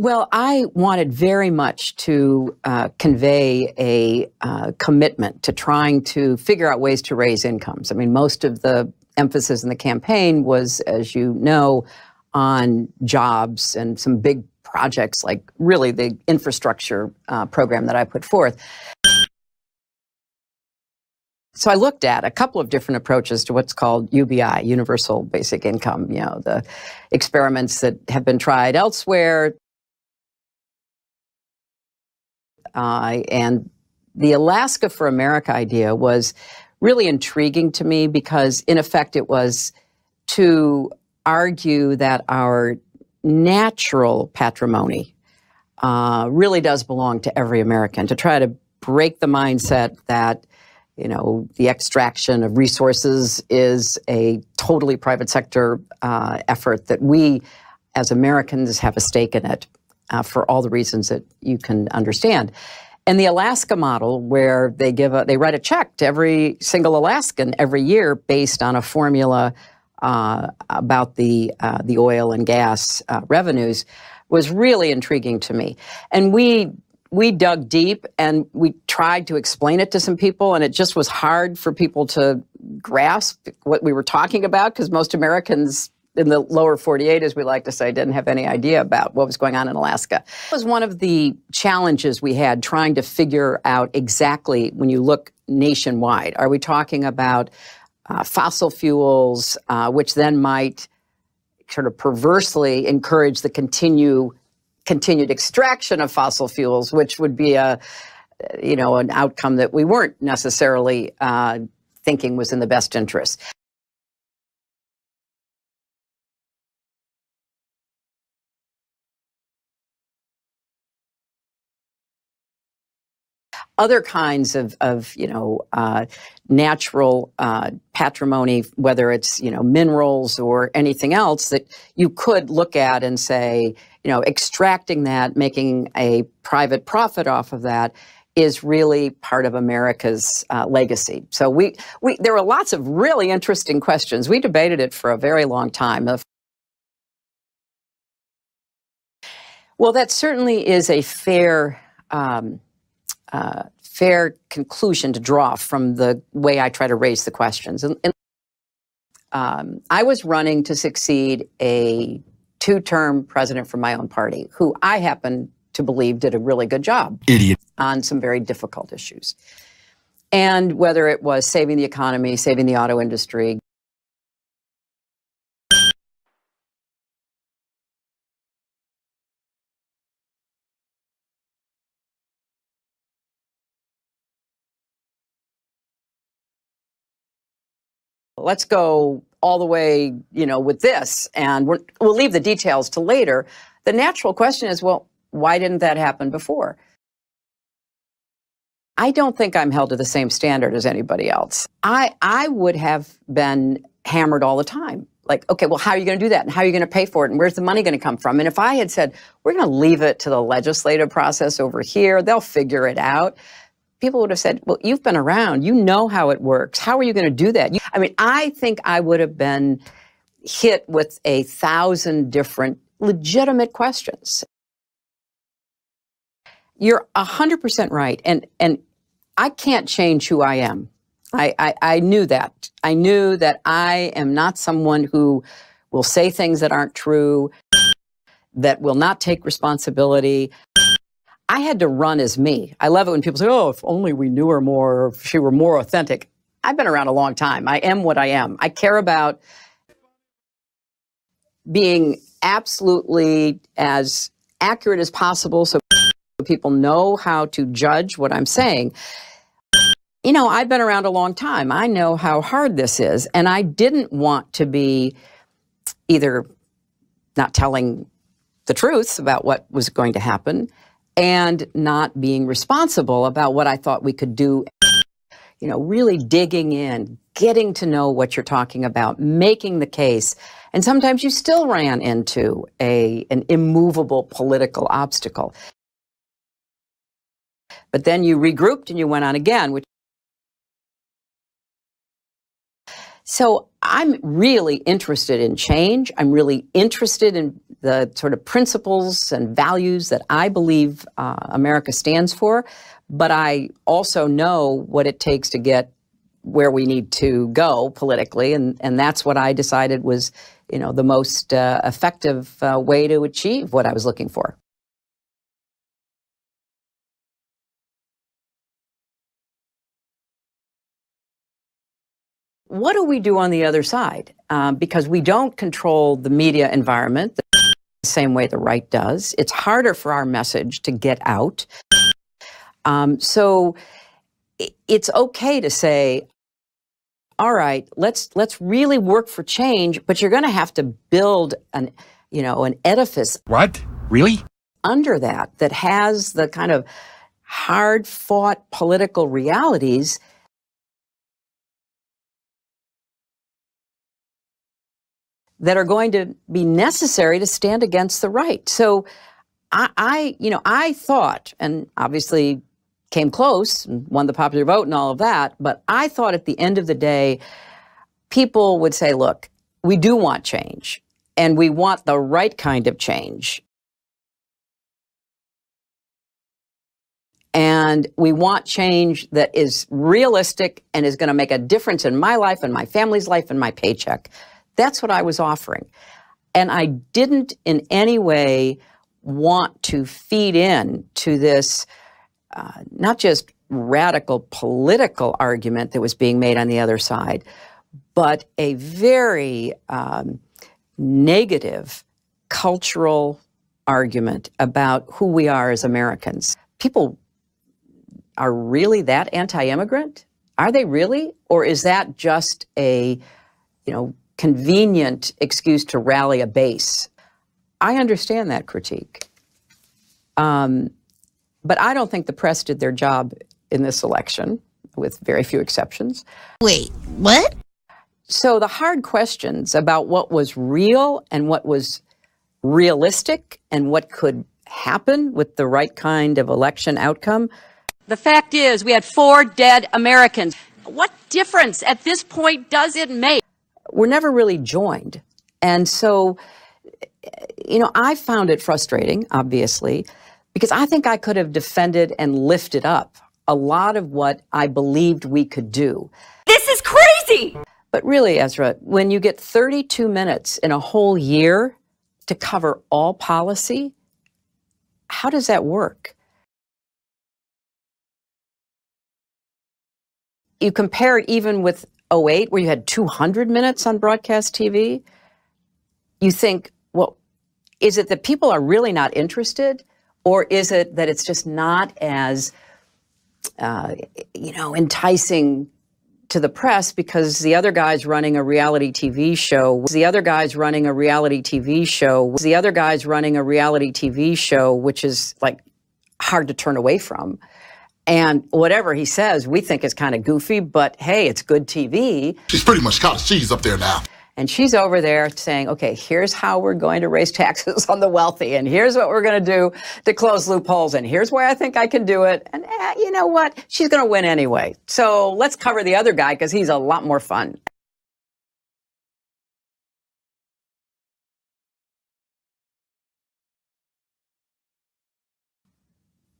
Well, I wanted very much to convey a commitment to trying to figure out ways to raise incomes. I mean, most of the emphasis in the campaign was, as you know, on jobs and some big projects like really the infrastructure program that I put forth. So I looked at a couple of different approaches to what's called UBI, Universal Basic Income, you know, the experiments that have been tried elsewhere. And the Alaska for America idea was really intriguing to me because, in effect, it was to argue that our natural patrimony really does belong to every American, to try to break the mindset that, you know, the extraction of resources is a totally private sector effort, that we as Americans have a stake in it. For all the reasons that you can understand. And the Alaska model, where they write a check to every single Alaskan every year based on a formula about the oil and gas revenues, was really intriguing to me. And we dug deep and we tried to explain it to some people, and it just was hard for people to grasp what we were talking about, because most Americans in the lower 48, as we like to say, didn't have any idea about what was going on in Alaska. It was one of the challenges we had, trying to figure out exactly, when you look nationwide, are we talking about fossil fuels, which then might sort of perversely encourage the continued extraction of fossil fuels, which would be an outcome that we weren't necessarily thinking was in the best interest. Other kinds of natural patrimony, whether it's, minerals or anything else that you could look at and say, extracting that, making a private profit off of that is really part of America's legacy. So there were lots of really interesting questions. We debated it for a very long time. Well, that certainly is a fair conclusion to draw from the way I try to raise the questions. I was running to succeed a two-term president from my own party, who I happen to believe did a really good job on some very difficult issues. And whether it was saving the economy, saving the auto industry, let's go all the way, with this, and we'll leave the details to later. The natural question is, well, why didn't that happen before? I don't think I'm held to the same standard as anybody else. I would have been hammered all the time. Like, okay, well, how are you going to do that? And how are you going to pay for it? And where's the money going to come from? And if I had said, we're going to leave it to the legislative process over here, they'll figure it out, people would have said, well, you've been around, you know how it works. How are you going to do that? I think I would have been hit with 1,000 different legitimate questions. You're 100% right. And I can't change who I am. I knew that. I knew that I am not someone who will say things that aren't true, that will not take responsibility. I had to run as me. I love it when people say, oh, if only we knew her more, or if she were more authentic. I've been around a long time. I am what I am. I care about being absolutely as accurate as possible so people know how to judge what I'm saying. I've been around a long time. I know how hard this is. And I didn't want to be either not telling the truth about what was going to happen and not being responsible about what I thought we could do. Really digging in, getting to know what you're talking about, making the case. And sometimes you still ran into an immovable political obstacle. But then you regrouped and you went on again, which So I'm really interested in change. I'm really interested in the sort of principles and values that I believe America stands for. But I also know what it takes to get where we need to go politically. And that's what I decided was, the most effective way to achieve what I was looking for. What do we do on the other side? Because we don't control the media environment the same way the right does. It's harder for our message to get out. So it's okay to say, all right, let's really work for change, but you're going to have to build an edifice. What? Really? Under that has the kind of hard-fought political realities that are going to be necessary to stand against the right. So I thought, and obviously came close and won the popular vote and all of that, but I thought at the end of the day, people would say, look, we do want change, and we want the right kind of change. And we want change that is realistic and is going to make a difference in my life and my family's life and my paycheck. That's what I was offering. And I didn't in any way want to feed in to this, not just radical political argument that was being made on the other side, but a very negative cultural argument about who we are as Americans. People are really that anti-immigrant? Are they really? Or is that just a, convenient excuse to rally a base? I understand that critique. But I don't think the press did their job in this election, with very few exceptions. Wait, what? So the hard questions about what was real and what was realistic and what could happen with the right kind of election outcome. The fact is, we had 4 dead Americans. What difference at this point does it make? We're never really joined. And so, I found it frustrating, obviously, because I think I could have defended and lifted up a lot of what I believed we could do. This is crazy! But really, Ezra, when you get 32 minutes in a whole year to cover all policy, how does that work? You compare it even with 2008, where you had 200 minutes on broadcast TV. You think, well, is it that people are really not interested? Or is it that it's just not as, enticing to the press because the other guy's running a reality TV show? The other guy's running a reality TV show. The other guy's running a reality TV show, which is like hard to turn away from. And whatever he says, we think is kind of goofy, but hey, it's good TV. She's pretty much cottage cheese up there now. And she's over there saying, okay, here's how we're going to raise taxes on the wealthy, and here's what we're going to do to close loopholes, and here's why I think I can do it. And you know what? She's going to win anyway. So let's cover the other guy because he's a lot more fun.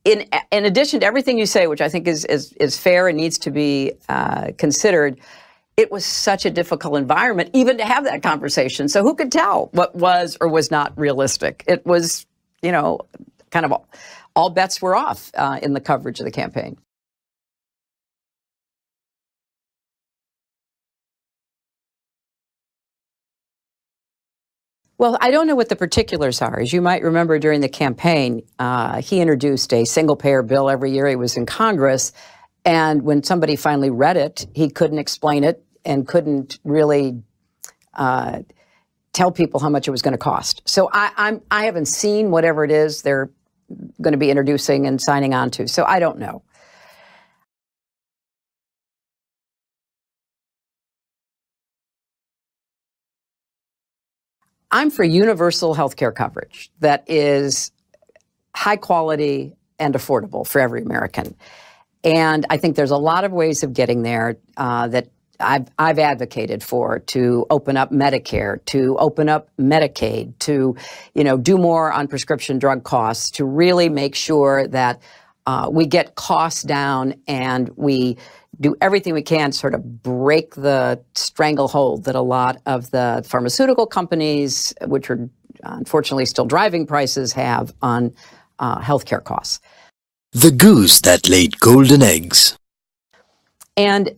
In addition to everything you say, which I think is fair and needs to be considered, it was such a difficult environment even to have that conversation. So who could tell what was or was not realistic? It was, kind of all bets were off in the coverage of the campaign. Well, I don't know what the particulars are. As you might remember, during the campaign, he introduced a single-payer bill every year he was in Congress. And when somebody finally read it, he couldn't explain it and couldn't really tell people how much it was going to cost. So I haven't seen whatever it is they're going to be introducing and signing on to. So I don't know. I'm for universal health care coverage that is high quality and affordable for every American. And I think there's a lot of ways of getting there that I've advocated for, to open up Medicare, to open up Medicaid, to, do more on prescription drug costs, to really make sure that we get costs down and we do everything we can to sort of break the stranglehold that a lot of the pharmaceutical companies, which are unfortunately still driving prices, have on healthcare costs. The goose that laid golden eggs. And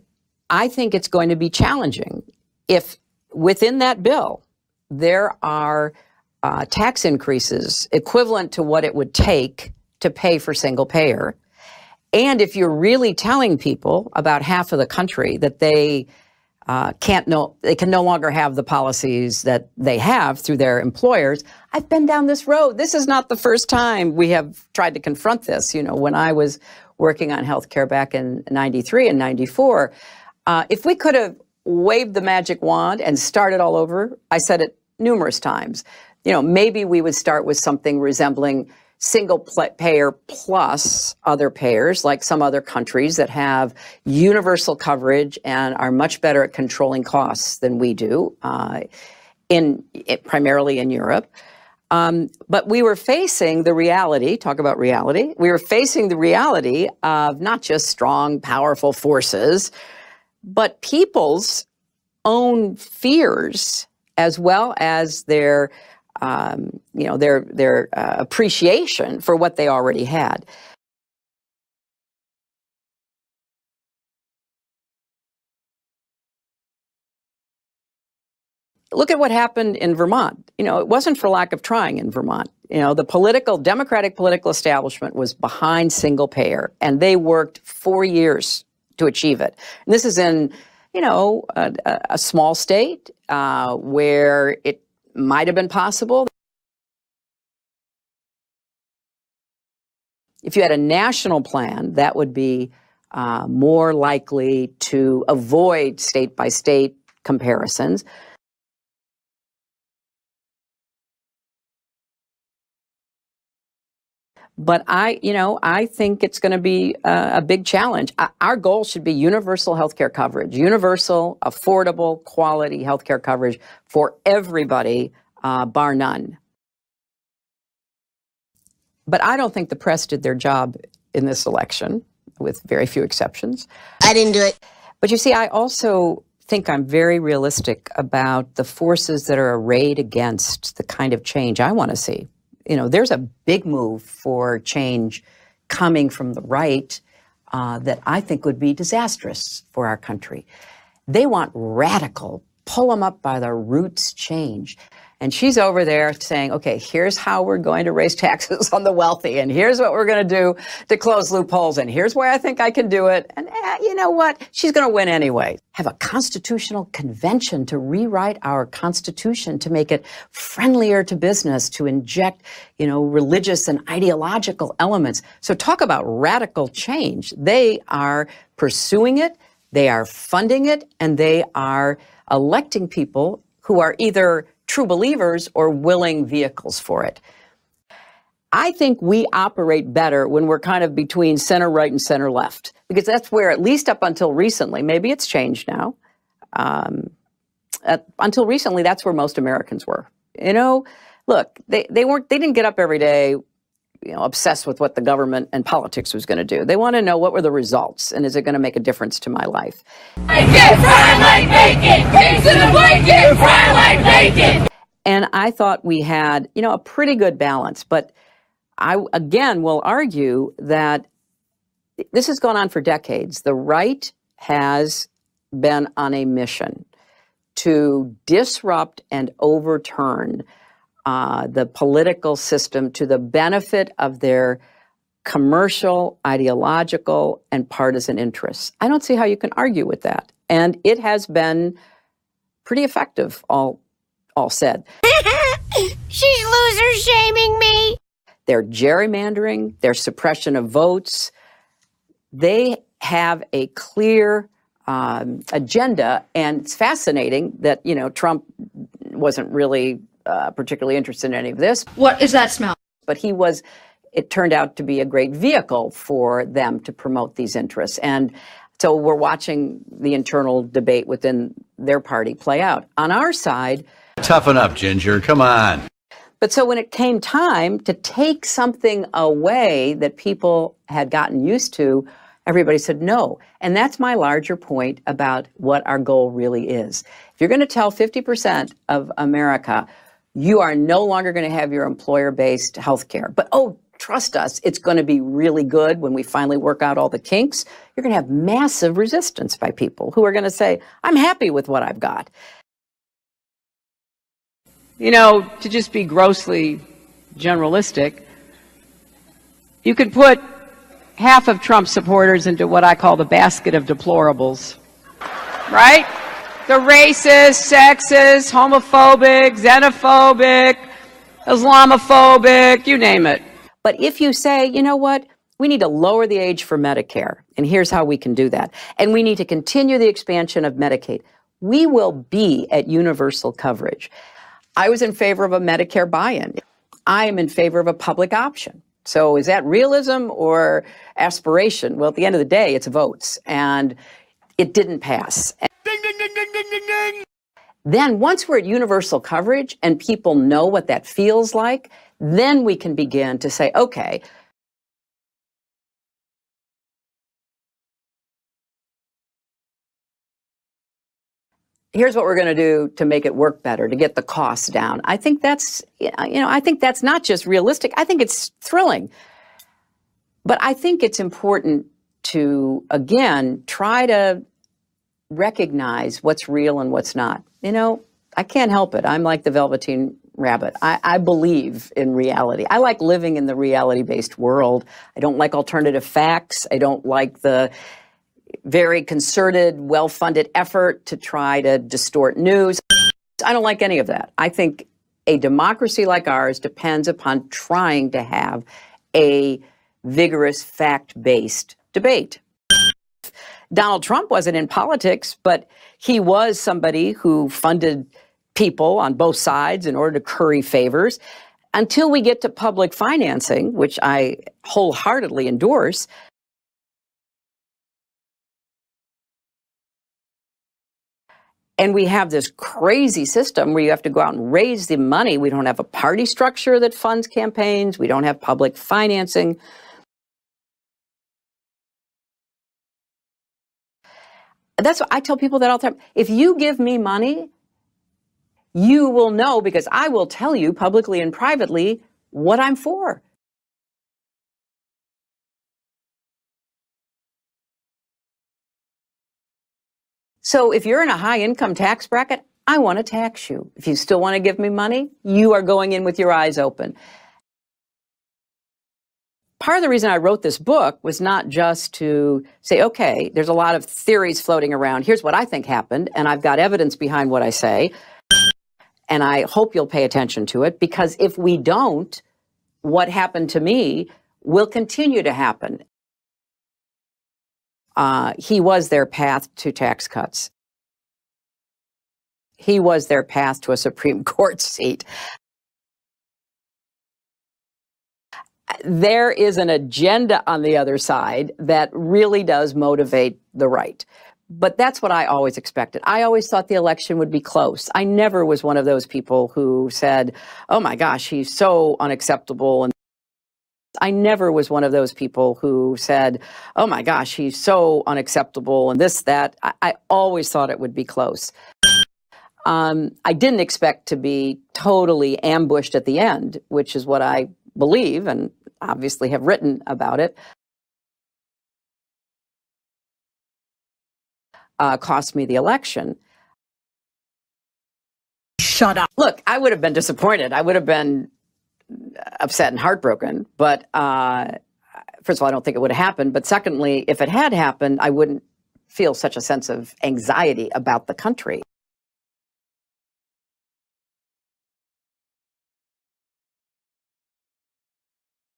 I think it's going to be challenging if within that bill there are tax increases equivalent to what it would take to pay for single payer. And if you're really telling people, about half of the country, that they can no longer have the policies that they have through their employers. I've been down this road. This is not the first time we have tried to confront this. When I was working on healthcare back in 93 and 94, if we could have waved the magic wand and started all over, I said it numerous times, maybe we would start with something resembling single payer plus other payers, like some other countries that have universal coverage and are much better at controlling costs than we do, primarily in Europe. But we were facing the reality, talk about reality, we were facing the reality of not just strong, powerful forces, but people's own fears, as well as their appreciation for what they already had. Look at what happened in Vermont. It wasn't for lack of trying in Vermont. The Democratic political establishment was behind single payer, and they worked 4 years to achieve it. And this is in, a small state where it might have been possible. If you had a national plan, that would be more likely to avoid state-by-state comparisons. But I think it's going to be a big challenge. Our goal should be universal healthcare coverage, universal, affordable, quality healthcare coverage for everybody, bar none. But I don't think the press did their job in this election, with very few exceptions. I didn't do it. But you see, I also think I'm very realistic about the forces that are arrayed against the kind of change I want to see. There's a big move for change coming from the right that I think would be disastrous for our country. They want radical, pull them up by the roots change. And she's over there saying, okay, here's how we're going to raise taxes on the wealthy, and here's what we're going to do to close loopholes, and here's where I think I can do it. And you know what? She's going to win anyway. Have a constitutional convention to rewrite our Constitution to make it friendlier to business, to inject, religious and ideological elements. So talk about radical change. They are pursuing it, they are funding it, and they are electing people who are either true believers or willing vehicles for it. I think we operate better when we're kind of between center right and center left, because that's where, at least up until recently, maybe it's changed now, until recently, that's where most Americans were. Look, they didn't get up every day, obsessed with what the government and politics was going to do. They want to know, what were the results, and is it going to make a difference to my life? Bacon, fry like bacon! Pigs in a blanket, fry like bacon! And I thought we had, a pretty good balance. But I, again, will argue that this has gone on for decades. The right has been on a mission to disrupt and overturn the political system to the benefit of their commercial, ideological, and partisan interests. I don't see how you can argue with that. And it has been pretty effective, all said. She's loser shaming me. Their gerrymandering, their suppression of votes, they have a clear agenda. And it's fascinating that, Trump wasn't really particularly interested in any of this. What is that smell? But it turned out to be a great vehicle for them to promote these interests. And So we're watching the internal debate within their party play out. On our side, toughen up, Ginger. Come on. but so when it came time to take something away that people had gotten used to, everybody said no. And that's my larger point about what our goal really is. If you're going to tell 50% of America, you are no longer going to have your employer-based health care, but trust us, it's going to be really good when we finally work out all the kinks, you're going to have massive resistance by people who are going to say, I'm happy with what I've got. You know, to just be grossly generalistic, you could put half of Trump's supporters into what I call the basket of deplorables, right? The racist, sexist, homophobic, xenophobic, Islamophobic, you name it. But if you say, you know what, we need to lower the age for Medicare, and here's how we can do that, and we need to continue the expansion of Medicaid, we will be at universal coverage. I was in favor of a Medicare buy-in. I am in favor of a public option. So is that realism or aspiration? Well, at the end of the day, it's votes, and it didn't pass. Ding, ding, ding, ding, ding, ding, ding. Then once we're at universal coverage and people know what that feels like, then we can begin to say, okay, here's what we're going to do to make it work better, to get the costs down. I think that's, I think that's not just realistic. I think it's thrilling. But I think it's important to, again, try to recognize what's real and what's not. I can't help it. I'm like the Velveteen Rabbit. I believe in reality. I like living in the reality-based world. I don't like alternative facts. I don't like the very concerted, well-funded effort to try to distort news. I don't like any of that. I think a democracy like ours depends upon trying to have a vigorous, fact-based debate. Donald Trump wasn't in politics, but he was somebody who funded people on both sides in order to curry favors. Until we get to public financing, which I wholeheartedly endorse, and we have this crazy system where you have to go out and raise the money. We don't have a party structure that funds campaigns. We don't have public financing. That's what I tell people that all the time. If you give me money, you will know, because I will tell you publicly and privately what I'm for. So if you're in a high income tax bracket, I want to tax you. If you still want to give me money, you are going in with your eyes open. Part of the reason I wrote this book was not just to say, okay, there's a lot of theories floating around. Here's what I think happened, and I've got evidence behind what I say, and I hope you'll pay attention to it, because if we don't, what happened to me will continue to happen. He was their path to tax cuts. He was their path to a Supreme Court seat. There is an agenda on the other side that really does motivate the right. But that's what I always expected. I always thought the election would be close. I never was one of those people who said, oh my gosh, he's so unacceptable. And I never was one of those people who said, oh my gosh, he's so unacceptable and this, that. I always thought it would be close. I didn't expect to be totally ambushed at the end, which is what I believe and obviously have written about it. Cost me the election. Shut up. Look, I would have been disappointed. I would have been upset and heartbroken. But first of all, I don't think it would have happened. But secondly, if it had happened, I wouldn't feel such a sense of anxiety about the country.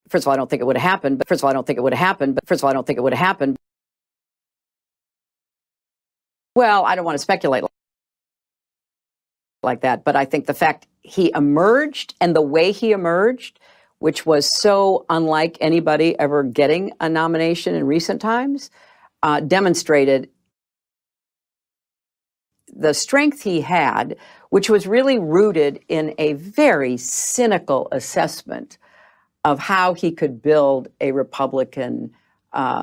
First of all, I don't think it would have happened. But first of all, I don't think it would have happened. But first of all, I don't think it would have happened. Well, I don't want to speculate like that, but I think the fact he emerged and the way he emerged, which was so unlike anybody ever getting a nomination in recent times, demonstrated the strength he had, which was really rooted in a very cynical assessment of how he could build a Republican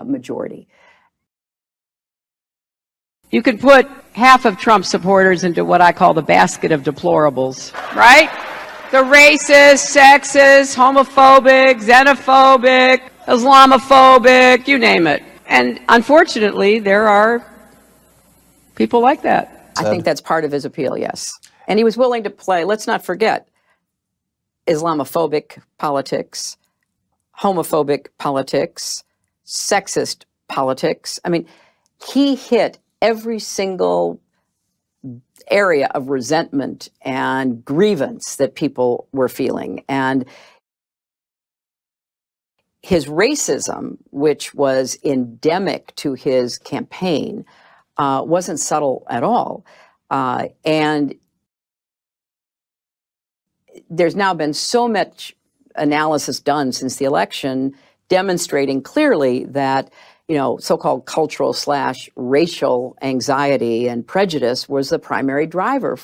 majority. You could put half of Trump supporters into what I call the basket of deplorables, right? The racist, sexist, homophobic, xenophobic, Islamophobic, you name it. And unfortunately, there are people like that. I think that's part of his appeal, yes. And he was willing to play, let's not forget, Islamophobic politics, homophobic politics, sexist politics. I mean, he hit every single area of resentment and grievance that people were feeling. And his racism, which was endemic to his campaign, wasn't subtle at all. And there's now been so much analysis done since the election demonstrating clearly that, you know, so-called cultural / racial anxiety and prejudice was the primary driver.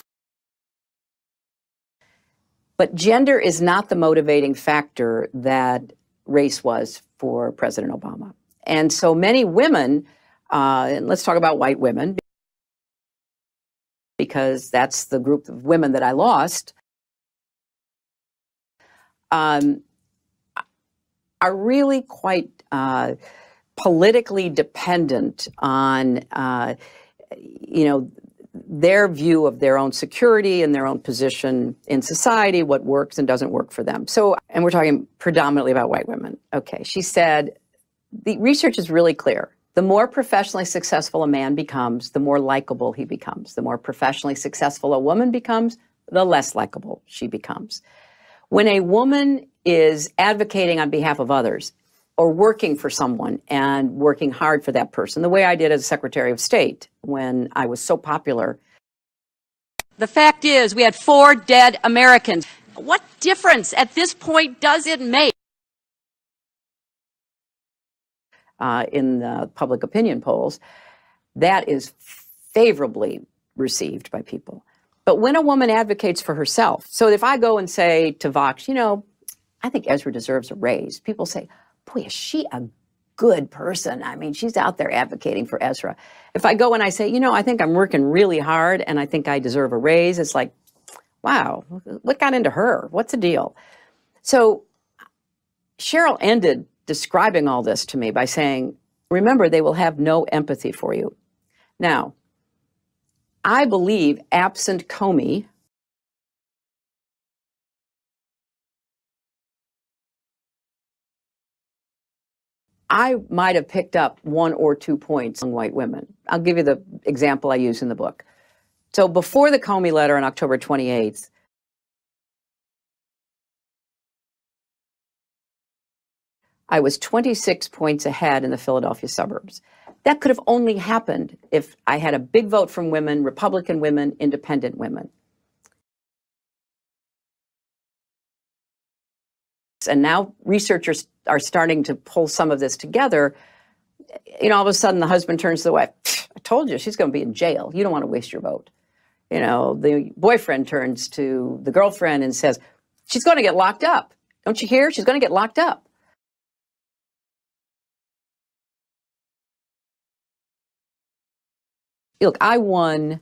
But gender is not the motivating factor that race was for President Obama. And so many women, and let's talk about white women, because that's the group of women that I lost, are really quite politically dependent on, you know, their view of their own security and their own position in society, what works and doesn't work for them. So, and we're talking predominantly about white women. Okay, she said, the research is really clear. The more professionally successful a man becomes, the more likable he becomes. The more professionally successful a woman becomes, the less likable she becomes. When a woman is advocating on behalf of others or working for someone and working hard for that person, the way I did as Secretary of State when I was so popular. The fact is, we had 4 dead Americans. What difference at this point does it make? In the public opinion polls, that is favorably received by people. But when a woman advocates for herself, so if I go and say to VOX, you know, I think Ezra deserves a raise, people say, boy, is she a good person. I mean, she's out there advocating for Ezra. If I go and I say, you know, I think I'm working really hard and I think I deserve a raise, it's like, wow, what got into her? What's the deal? So Cheryl ended describing all this to me by saying, remember, they will have no empathy for you. Now, I believe absent Comey, I might have picked up 1 or 2 points on white women. I'll give you the example I use in the book. So before the Comey letter on October 28th, I was 26 points ahead in the Philadelphia suburbs. That could have only happened if I had a big vote from women, Republican women, independent women. And now researchers are starting to pull some of this together. You know, all of a sudden the husband turns to the wife, I told you, she's going to be in jail. You don't want to waste your vote. You know, the boyfriend turns to the girlfriend and says, she's going to get locked up. Don't you hear? She's going to get locked up. Look, I won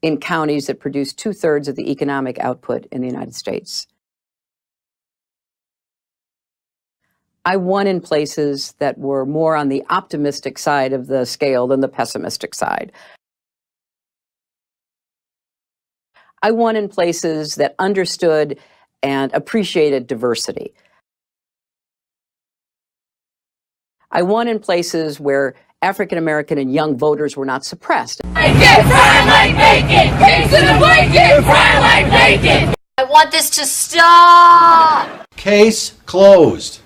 in counties that produce 2/3 of the economic output in the United States. I won in places that were more on the optimistic side of the scale than the pessimistic side. I won in places that understood and appreciated diversity. I won in places where African American and young voters were not suppressed. Bacon, fry like bacon! Pigs in the blanket, fry like bacon! I want this to stop! Case closed.